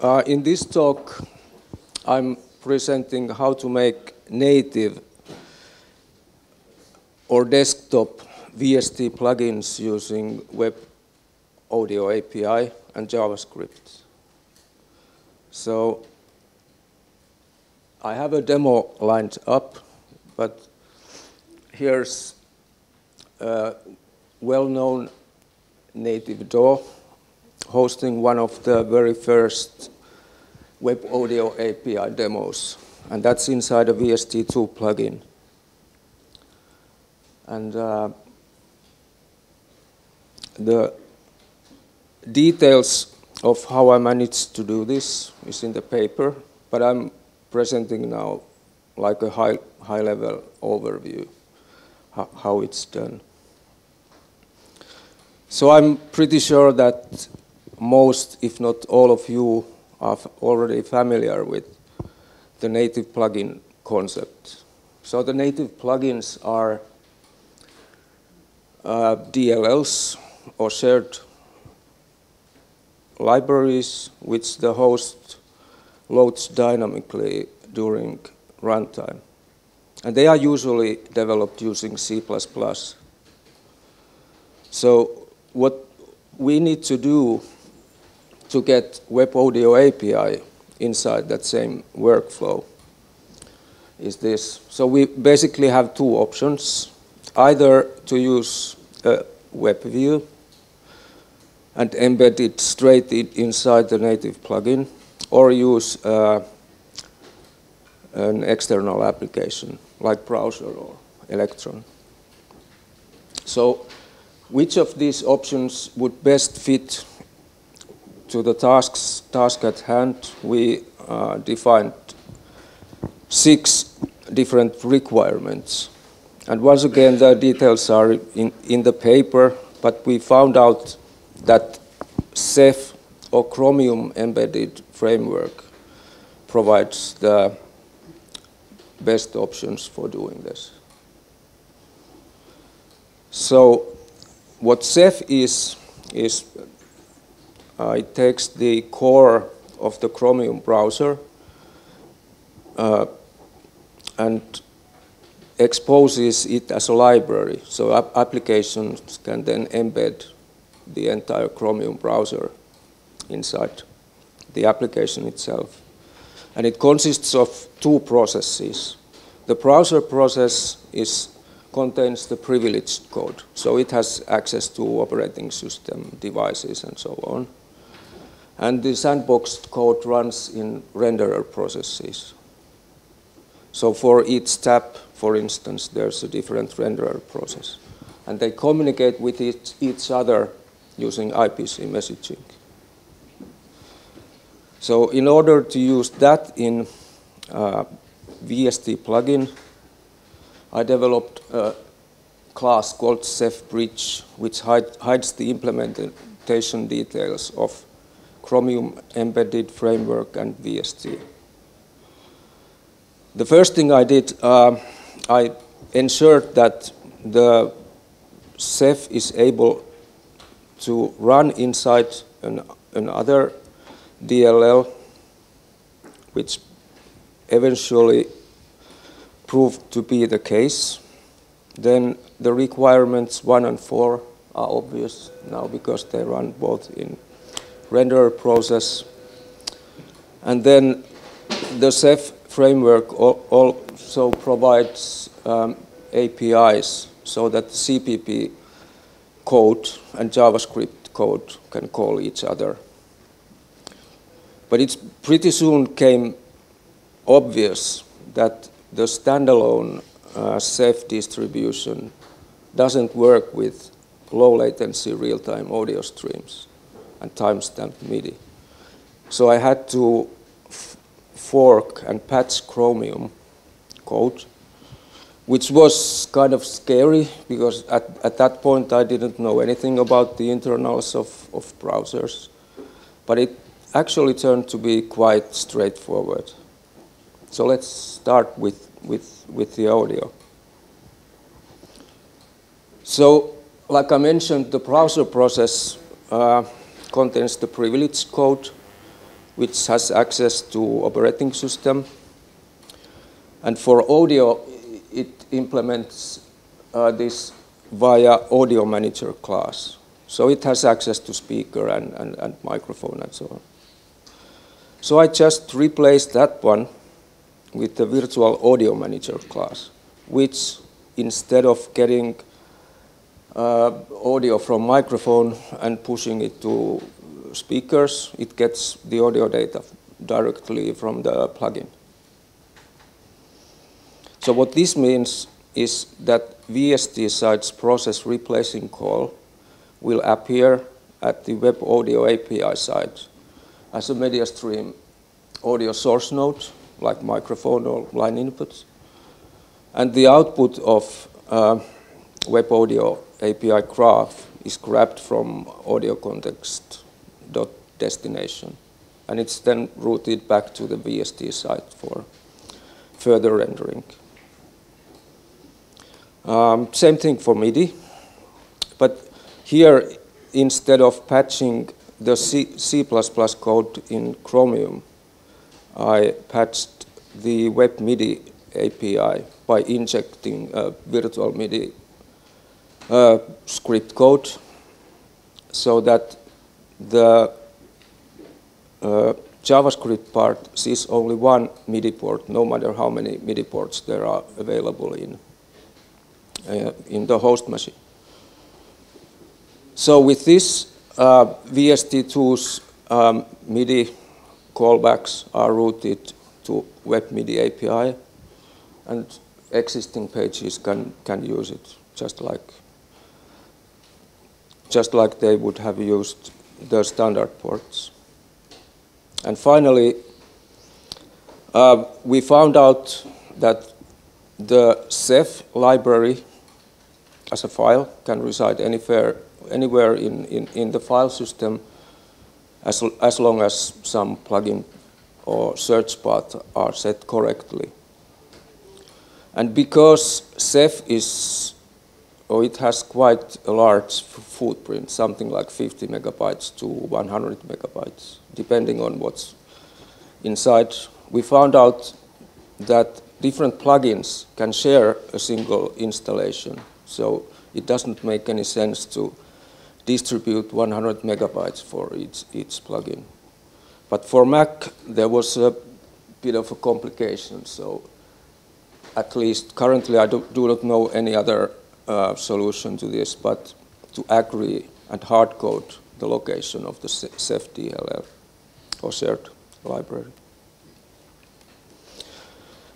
In this talk, I'm presenting how to make native or desktop VST plugins using Web Audio API and JavaScript. So I have a demo lined up, but here's a well-known native DAW hosting one of the very first Web Audio API demos, and that's inside a VST2 plugin. And the details of how I managed to do this is in the paper, but I'm presenting now like a high-level overview how it's done. So I'm pretty sure that most, if not all of you, are already familiar with the native plugin concept. So the native plugins are DLLs, or shared libraries, which the host loads dynamically during runtime. And they are usually developed using C++. So what we need to do to get Web Audio API inside that same workflow is this. So we basically have two options: either to use a web view and embed it straight inside the native plugin, or use an external application like browser or Electron. So which of these options would best fit to the task at hand? We defined 6 different requirements. And once again, the details are in the paper, but we found out that Ceph or Chromium embedded framework provides the best options for doing this. So what Ceph is it takes the core of the Chromium browser and exposes it as a library. So applications can then embed the entire Chromium browser inside the application itself. And it consists of 2 processes. The browser process contains the privileged code. So it has access to operating system devices and so on. And the sandboxed code runs in renderer processes. So for each tab, for instance, there's a different renderer process. And they communicate with each other using IPC messaging. So in order to use that in VST plugin, I developed a class called Ceph Bridge, which hides the implementation details of Chromium embedded framework and VST. The first thing I did, I ensured that the Ceph is able to run inside another DLL, which eventually proved to be the case. Then the requirements 1 and 4 are obvious now because they run both in renderer process. And then the Ceph framework also provides APIs so that the CPP code and JavaScript code can call each other. But it pretty soon came obvious that the standalone Ceph distribution doesn't work with low latency real-time audio streams and timestamp MIDI. So I had to fork and patch Chromium code, which was kind of scary because at that point I didn't know anything about the internals of browsers. But it actually turned to be quite straightforward. So let's start with the audio. So, like I mentioned, the browser process contains the privileged code, which has access to operating system. And for audio, it implements this via audio manager class. So it has access to speaker and microphone and so on. So I just replaced that one with the virtual audio manager class, which instead of getting audio from microphone and pushing it to speakers, it gets the audio data directly from the plugin. So what this means is that VST side's process replacing call will appear at the web audio API side as a media stream audio source node, like microphone or line inputs. And the output of web audio API graph is grabbed from audio context.destination. And it's then routed back to the VST site for further rendering. Same thing for MIDI. But here, instead of patching the C++ code in Chromium, I patched the web MIDI API by injecting a virtual MIDI script code so that the JavaScript part sees only one MIDI port, no matter how many MIDI ports there are available in the host machine. So with this, VST2's MIDI callbacks are routed to web MIDI API, and existing pages can use it just like they would have used the standard ports. And finally, we found out that the Ceph library as a file can reside anywhere in the file system as long as some plugin or search path are set correctly. And because Ceph it has quite a large footprint, something like 50 megabytes to 100 megabytes, depending on what's inside, we found out that different plugins can share a single installation. So it doesn't make any sense to distribute 100 megabytes for each plugin. But for Mac, there was a bit of a complication. So at least currently, I do not know any other solution to this, but to agree and hard code the location of the Ceph DLL or shared library.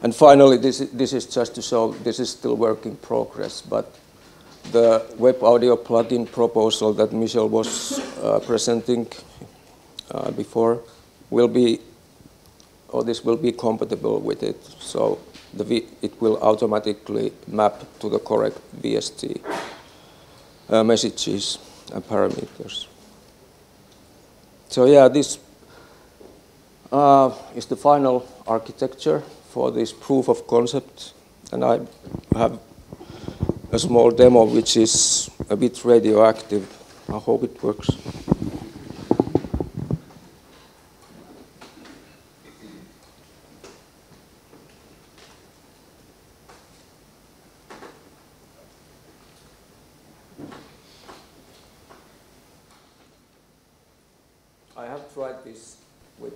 And finally, this is just to show this is still work in progress, but the web audio plugin proposal that Michel was presenting before this will be compatible with it. So it will automatically map to the correct VST messages and parameters. So yeah, this is the final architecture for this proof of concept, and I have a small demo which is a bit radioactive. I hope it works. I have tried this with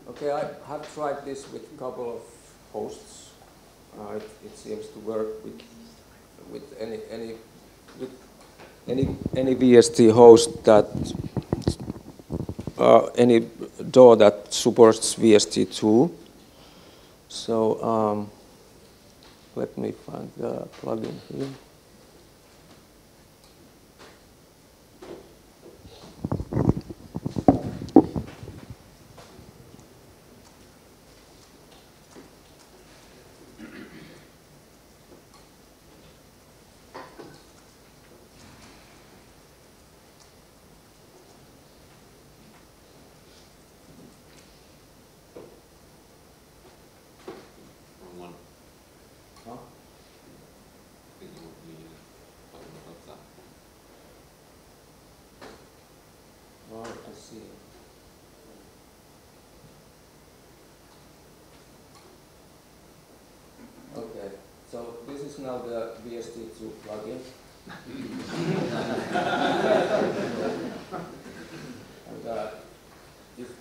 okay, I have tried this with a couple of hosts. It seems to work with any VST host that any DAW that supports VST2. So let me find the plugin here. So this is now the VST2 plugin. And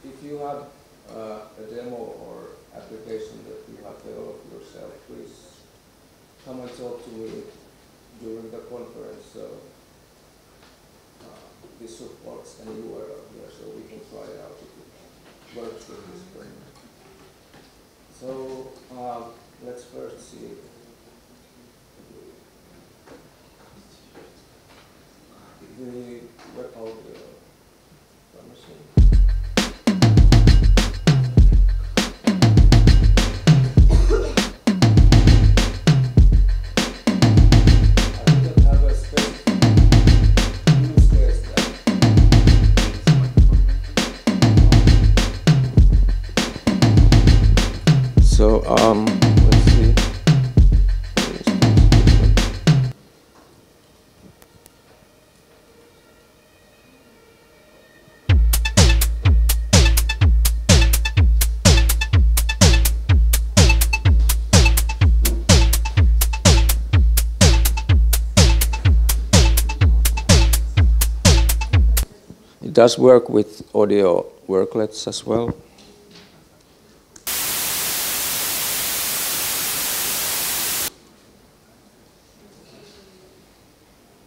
if you have a demo or application that you have developed yourself, please come and talk to me during the conference. So this supports an URL here, so we can try it out if it works with this framework. So let's first see the web audio machine. So let's see. It does work with audio worklets as well.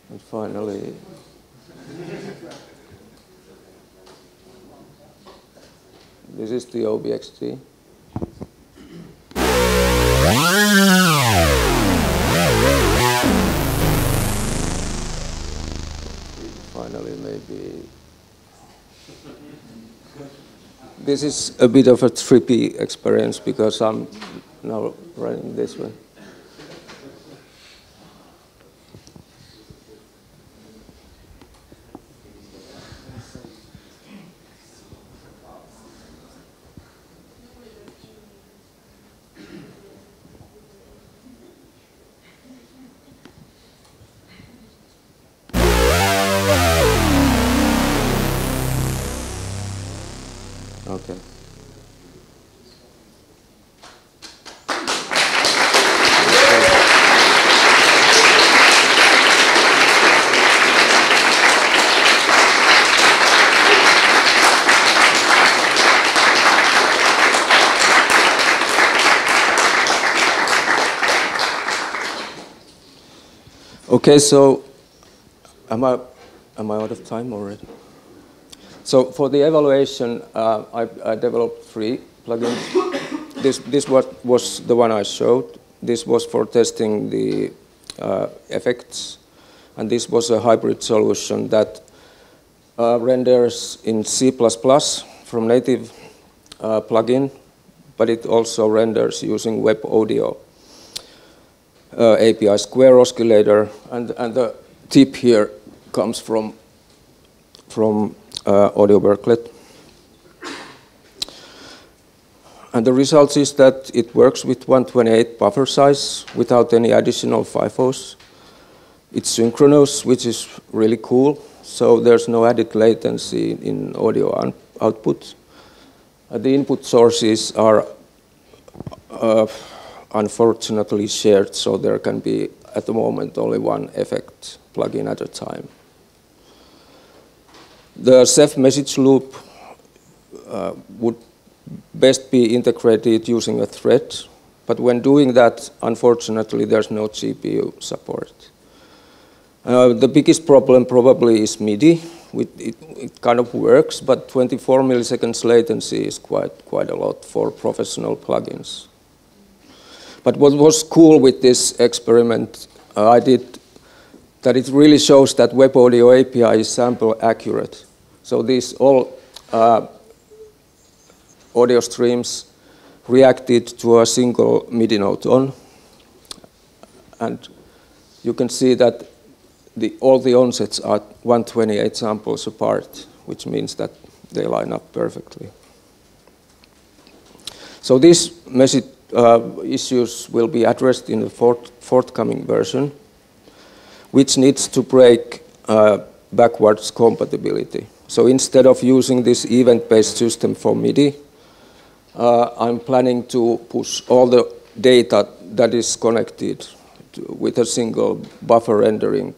And finally, this is the OBHD. Finally, maybe. This is a bit of a trippy experience because I'm now running this one. Okay. Okay, so am I out of time already? So for the evaluation, I developed 3 plugins. This was the one I showed. This was for testing the effects, and this was a hybrid solution that renders in C++ from native plugin, but it also renders using web audio API square oscillator, and the tip here comes from audio worklet. And the result is that it works with 128 buffer size without any additional FIFOs. It's synchronous, which is really cool. So there's no added latency in audio output. The input sources are unfortunately shared, so there can be, at the moment, only one effect plugin at a time. The Ceph message loop would best be integrated using a thread, but when doing that, unfortunately, there's no GPU support. The biggest problem probably is MIDI. It kind of works, but 24 milliseconds latency is quite a lot for professional plugins. But what was cool with this experiment I did, that it really shows that web audio API is sample accurate. So these all audio streams reacted to a single MIDI note on. And you can see that all the onsets are 128 samples apart, which means that they line up perfectly. So these message issues will be addressed in the forthcoming version, which needs to break backwards compatibility. So instead of using this event-based system for MIDI, I'm planning to push all the data that is connected with a single buffer rendering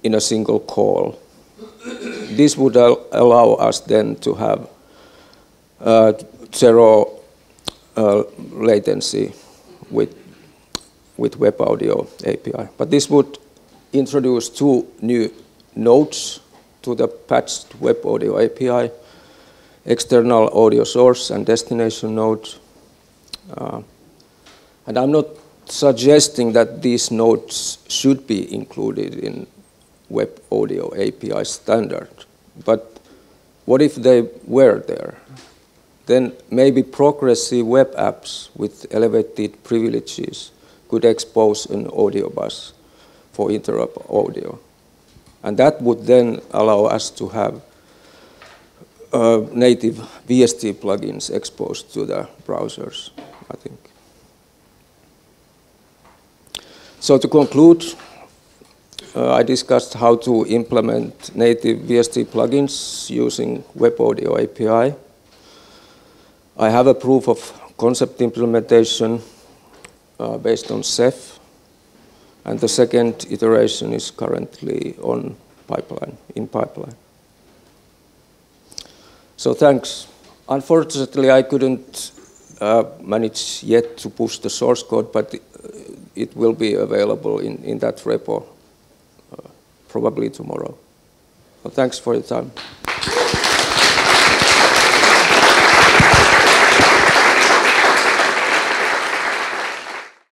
in a single call. This would allow us then to have zero latency with Web Audio API. But this would introduce two new nodes to the patched Web Audio API, external audio source and destination nodes. And I'm not suggesting that these nodes should be included in Web Audio API standard, but what if they were there? Then maybe progressive web apps with elevated privileges could expose an audio bus for interrupt audio. And that would then allow us to have native VST plugins exposed to the browsers, I think. So to conclude, I discussed how to implement native VST plugins using Web Audio API. I have a proof of concept implementation based on Ceph, and the second iteration is currently in pipeline. So thanks. Unfortunately, I couldn't manage yet to push the source code, but it will be available in that repo probably tomorrow. So thanks for your time.